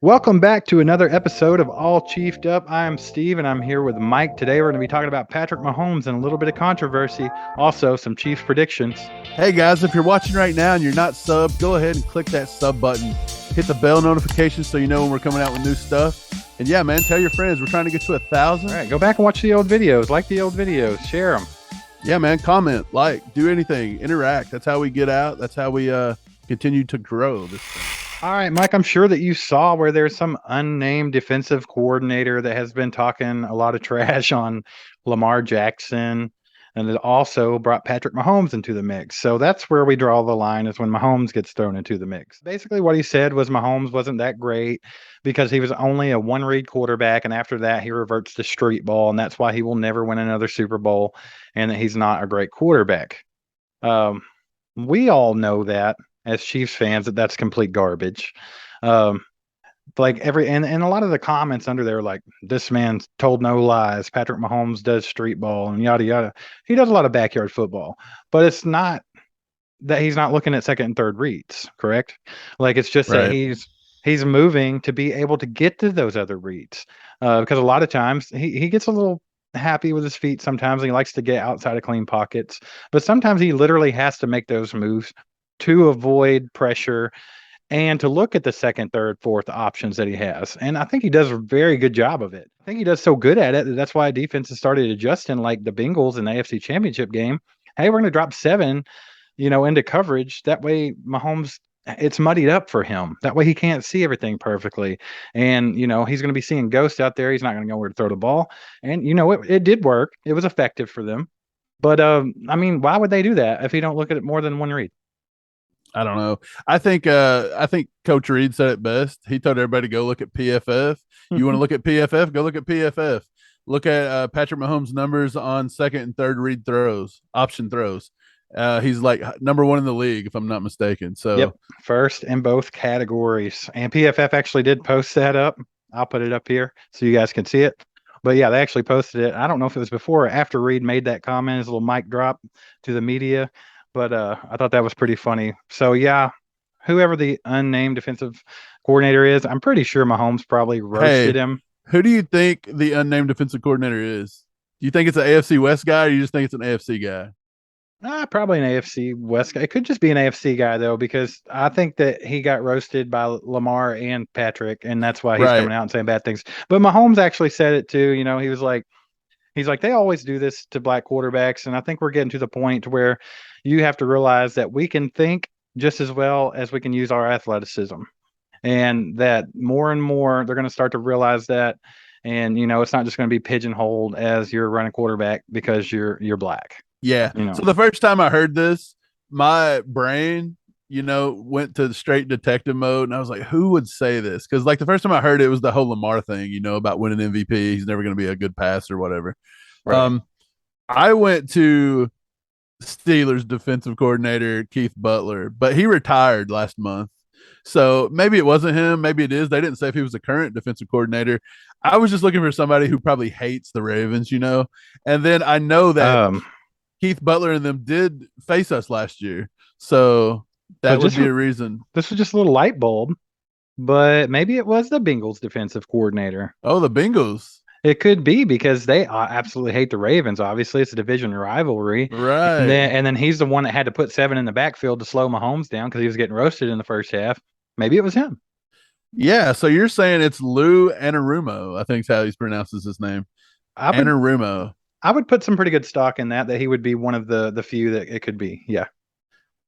Welcome back to another episode of All Chiefed Up. I'm Steve and I'm here with Mike. Today we're going to be talking about Patrick Mahomes and a little bit of controversy, also some Chiefs predictions. Hey guys, if you're watching right now and you're not subbed, go ahead and click that sub button. Hit the bell notification so you know when we're coming out with new stuff. And yeah, man, tell your friends. We're trying to get to 1,000. All right, go back and watch the old videos. Like the old videos. Share them. Yeah, man, comment, like, do anything, interact. That's how we get out. That's how we continue to grow this thing. All right, Mike, I'm sure that you saw where there's some unnamed defensive coordinator that has been talking a lot of trash on Lamar Jackson, and it also brought Patrick Mahomes into the mix. So that's where we draw the line, is when Mahomes gets thrown into the mix. Basically, what he said was Mahomes wasn't that great because he was only a one-read quarterback, and after that, he reverts to street ball, and that's why he will never win another Super Bowl, and that he's not a great quarterback. We all know that as Chiefs fans that's complete garbage. Like and a lot of the comments under there, like, this man told no lies. Patrick Mahomes does street ball and yada yada. He does a lot of backyard football, but it's not that he's not looking at second and third reads, correct? Like, it's just that he's moving to be able to get to those other reads. Because a lot of times he gets a little happy with his feet sometimes, and he likes to get outside of clean pockets, but sometimes he literally has to make those moves to avoid pressure and to look at the second, third, fourth options that he has. And I think he does a very good job of it. I think he does so good at it that's why defenses started adjusting, like the Bengals in the AFC Championship game. Hey, we're going to drop 7, into coverage. That way Mahomes, it's muddied up for him. That way he can't see everything perfectly. And, he's going to be seeing ghosts out there. He's not going to know where to throw the ball. And, it did work. It was effective for them. But, why would they do that if you don't look at it more than one read? I don't know. I think Coach Reed said it best. He told everybody to go look at PFF. You want to look at PFF? Go look at PFF. Look at Patrick Mahomes' numbers on second and third read throws, option throws. He's like number 1 in the league, if I'm not mistaken. So yep, first in both categories. And PFF actually did post that up. I'll put it up here so you guys can see it. But yeah, they actually posted it. I don't know if it was before or after Reed made that comment, his little mic drop to the media. But I thought that was pretty funny. So, yeah, whoever the unnamed defensive coordinator is, I'm pretty sure Mahomes probably roasted him. Who do you think the unnamed defensive coordinator is? Do you think it's an AFC West guy, or you just think it's an AFC guy? Probably an AFC West guy. It could just be an AFC guy, though, because I think that he got roasted by Lamar and Patrick, and that's why he's coming out and saying bad things. But Mahomes actually said it, too. He was like, they always do this to black quarterbacks, and I think we're getting to the point where you have to realize that we can think just as well as we can use our athleticism, and that more and more they're going to start to realize that. And, it's not just going to be pigeonholed as you're running quarterback because you're black. Yeah. So the first time I heard this, my brain, went to straight detective mode, and I was like, who would say this? Because like the first time I heard it was the whole Lamar thing, about winning MVP. He's never going to be a good passer or whatever. Right. I went to Steelers defensive coordinator Keith Butler, but he retired last month. So maybe it wasn't him. Maybe it is. They didn't say if he was a current defensive coordinator. I was just looking for somebody who probably hates the Ravens, And then I know that Keith Butler and them did face us last year. So that would be a reason. This was just a little light bulb, but maybe it was the Bengals defensive coordinator. Oh, the Bengals. It could be, because they absolutely hate the Ravens. Obviously, it's a division rivalry. Right. And then he's the one that had to put 7 in the backfield to slow Mahomes down because he was getting roasted in the first half. Maybe it was him. Yeah, so you're saying it's Lou Anarumo, I think is how he pronounces his name. Anarumo. I would put some pretty good stock in that he would be one of the few that it could be. Yeah.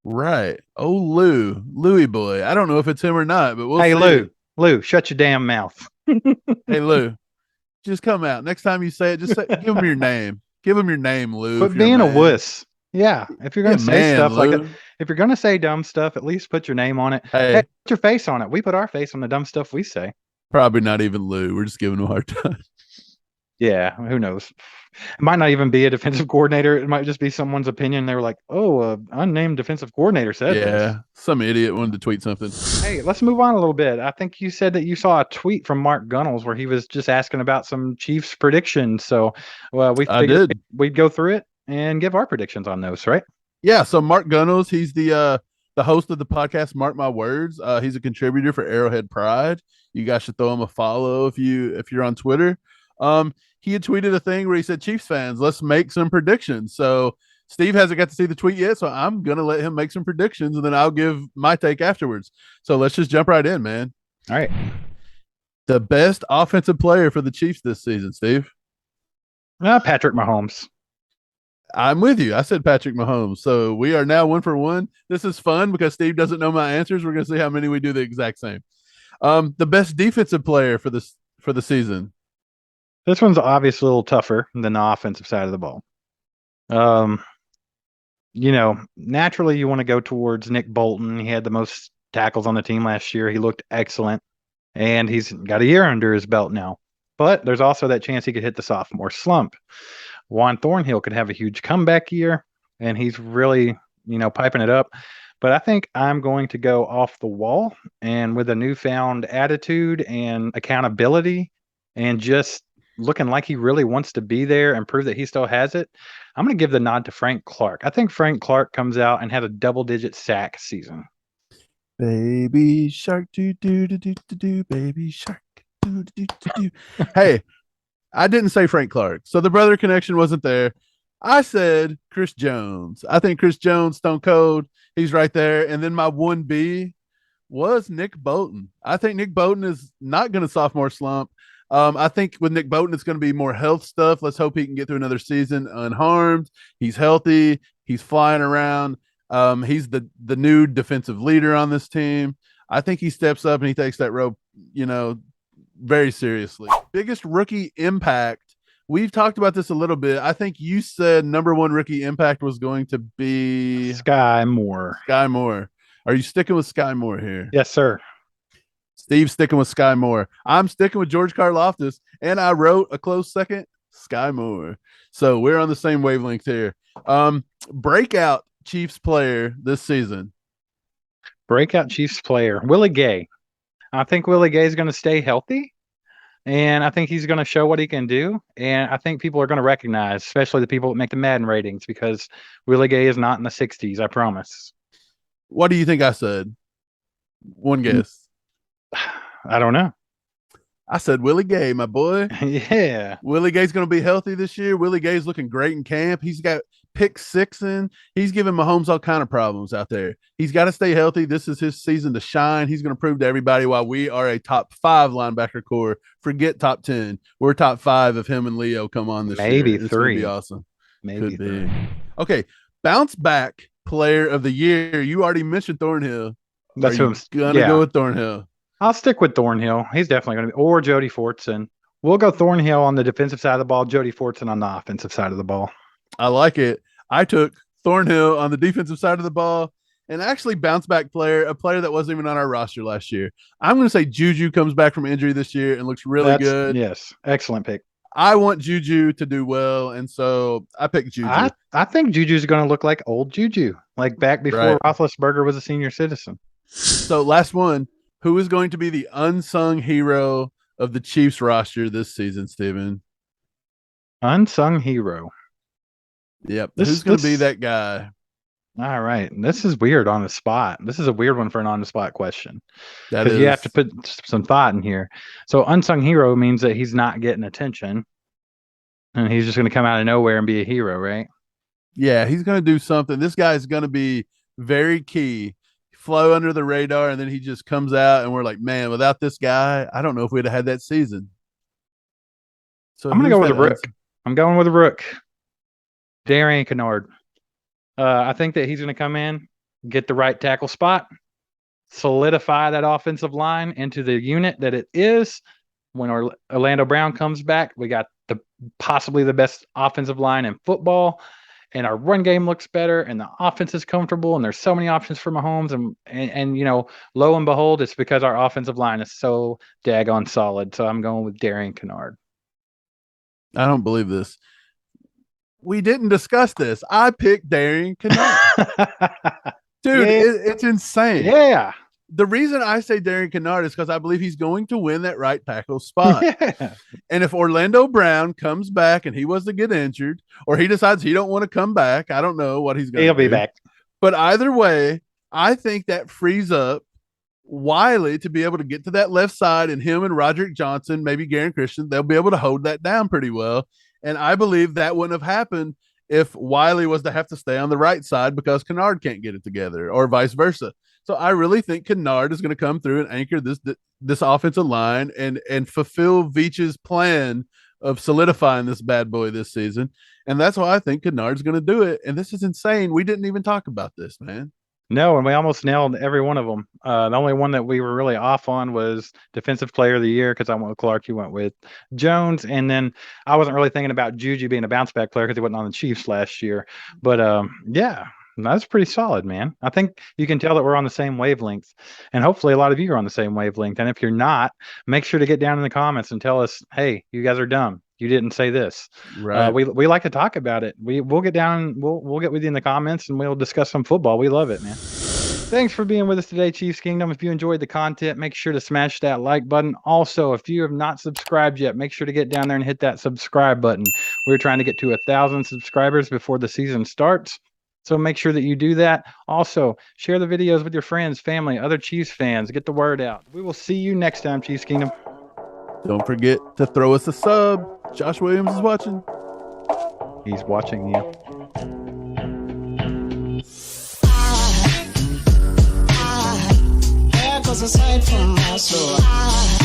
Right. Oh, Louie boy. I don't know if it's him or not, but we'll see. Hey, Lou, shut your damn mouth. Hey, Lou, just come out. Next time you say it, just give him your name. Give him your name, Lou. But being a wuss. Yeah. If you're going to say stuff Lou. like that, if you're going to say dumb stuff, at least put your name on it. Hey, put your face on it. We put our face on the dumb stuff we say. Probably not even Lou. We're just giving him a hard time. Yeah, who knows? It might not even be a defensive coordinator. It might just be someone's opinion. They were like, "Oh, unnamed defensive coordinator said this." Some idiot wanted to tweet something. Hey, let's move on a little bit. I think you said that you saw a tweet from Mark Gunnels where he was just asking about some Chiefs predictions. So, we figured we'd go through it and give our predictions on those, right? Yeah. So Mark Gunnels, he's the the host of the podcast, Mark My Words. He's a contributor for Arrowhead Pride. You guys should throw him a follow if you're on Twitter. He had tweeted a thing where he said, Chiefs fans, let's make some predictions. So Steve hasn't got to see the tweet yet, so I'm gonna let him make some predictions, and then I'll give my take afterwards. So let's just jump right in, man. All right. The best offensive player for the Chiefs this season, Steve. Patrick Mahomes. I'm with you. I said Patrick Mahomes. So we are now 1-for-1. This is fun because Steve doesn't know my answers. We're going to see how many we do the exact same. The best defensive player for the season. This one's obviously a little tougher than the offensive side of the ball. Naturally you want to go towards Nick Bolton. He had the most tackles on the team last year. He looked excellent, and he's got a year under his belt now. But there's also that chance he could hit the sophomore slump. Juan Thornhill could have a huge comeback year, and he's really, piping it up. But I think I'm going to go off the wall, and with a newfound attitude and accountability and just looking like he really wants to be there and prove that he still has it, I'm going to give the nod to Frank Clark. I think Frank Clark comes out and had a double-digit sack season. Baby shark, do do do do do do, baby shark, do do do do. Hey, I didn't say Frank Clark, so the brother connection wasn't there. I said Chris Jones. I think Chris Jones, Stone Cold, he's right there. And then my 1B was Nick Bolton. I think Nick Bolton is not going to sophomore slump. I think with Nick Bolton, it's going to be more health stuff. Let's hope he can get through another season unharmed. He's healthy. He's flying around. He's the new defensive leader on this team. I think he steps up and he takes that role, very seriously. Biggest rookie impact. We've talked about this a little bit. I think you said number one rookie impact was going to be Sky Moore. Sky Moore. Are you sticking with Sky Moore here? Yes, sir. Steve's sticking with Sky Moore. I'm sticking with George Karlaftis, and I wrote a close second, Sky Moore. So we're on the same wavelength here. Breakout Chiefs player this season. Breakout Chiefs player, Willie Gay. I think Willie Gay is going to stay healthy, and I think he's going to show what he can do. And I think people are going to recognize, especially the people that make the Madden ratings, because Willie Gay is not in the 60s, I promise. What do you think I said? One guess. I don't know. I said Willie Gay, my boy. Yeah. Willie Gay's going to be healthy this year. Willie Gay's looking great in camp. He's got pick six in. He's giving Mahomes all kind of problems out there. He's got to stay healthy. This is his season to shine. He's going to prove to everybody why we are a top 5 linebacker core. Forget top 10. We're top 5 if him and Leo come on this Maybe year. Maybe 3. It's going to be awesome. Maybe Could 3. Be. Okay. Bounce back player of the year. You already mentioned Thornhill. That's who I'm going to go with Thornhill. I'll stick with Thornhill. He's definitely going to be, or Jody Fortson. We'll go Thornhill on the defensive side of the ball, Jody Fortson on the offensive side of the ball. I like it. I took Thornhill on the defensive side of the ball, and actually bounce back player, a player that wasn't even on our roster last year. I'm going to say Juju comes back from injury this year and looks really good. Yes, excellent pick. I want Juju to do well, and so I picked Juju. I think Juju's going to look like old Juju, like back before Roethlisberger was a senior citizen. So last one. Who is going to be the unsung hero of the Chiefs roster this season, Steven? Unsung hero. Yep. Who's going to be that guy? All right. This is weird on the spot. This is a weird one for an on-the-spot question. Because you have to put some thought in here. So unsung hero means that he's not getting attention, and he's just going to come out of nowhere and be a hero, right? Yeah, he's going to do something. This guy is going to be very key. Flow under the radar, and then he just comes out, and we're like, man, without this guy, I don't know if we'd have had that season. So I'm going to go with a rook. I'm going with a rook. Darian Kennard. I think that he's going to come in, get the right tackle spot, solidify that offensive line into the unit that it is. When Orlando Brown comes back, we got possibly the best offensive line in football. And our run game looks better, and the offense is comfortable, and there's so many options for Mahomes. And lo and behold, it's because our offensive line is so daggone solid. So I'm going with Darian Kennard. I don't believe this. We didn't discuss this. I picked Darian Kennard. Dude, it's insane. Yeah. The reason I say Darian Kennard is because I believe he's going to win that right tackle spot. Yeah. And if Orlando Brown comes back and he was to get injured, or he decides he don't want to come back, I don't know what he's going to do. He'll be back. But either way, I think that frees up Wiley to be able to get to that left side, and him and Roderick Johnson, maybe Garen Christian, they'll be able to hold that down pretty well. And I believe that wouldn't have happened if Wiley was to have to stay on the right side because Kennard can't get it together, or vice versa. So I really think Kennard is going to come through and anchor this offensive line and fulfill Veach's plan of solidifying this bad boy this season. And that's why I think Kennard's going to do it. And this is insane. We didn't even talk about this, man. No, and we almost nailed every one of them. The only one that we were really off on was Defensive Player of the Year because I went with Clark, you went with Jones, and then I wasn't really thinking about Juju being a bounce back player because he wasn't on the Chiefs last year. But yeah, that's pretty solid, man. I think you can tell that we're on the same wavelength, and hopefully a lot of you are on the same wavelength. And if you're not, make sure to get down in the comments and tell us, hey, you guys are dumb. You didn't say this. Right. We like to talk about it. We'll get down. We'll get with you in the comments and we'll discuss some football. We love it, man. Thanks for being with us today, Chiefs Kingdom. If you enjoyed the content, make sure to smash that like button. Also, if you have not subscribed yet, make sure to get down there and hit that subscribe button. We're trying to get to 1,000 subscribers before the season starts. So make sure that you do that. Also, share the videos with your friends, family, other Chiefs fans. Get the word out. We will see you next time, Chiefs Kingdom. Don't forget to throw us a sub. Josh Williams is watching. He's watching you. There goes a sight from my soul.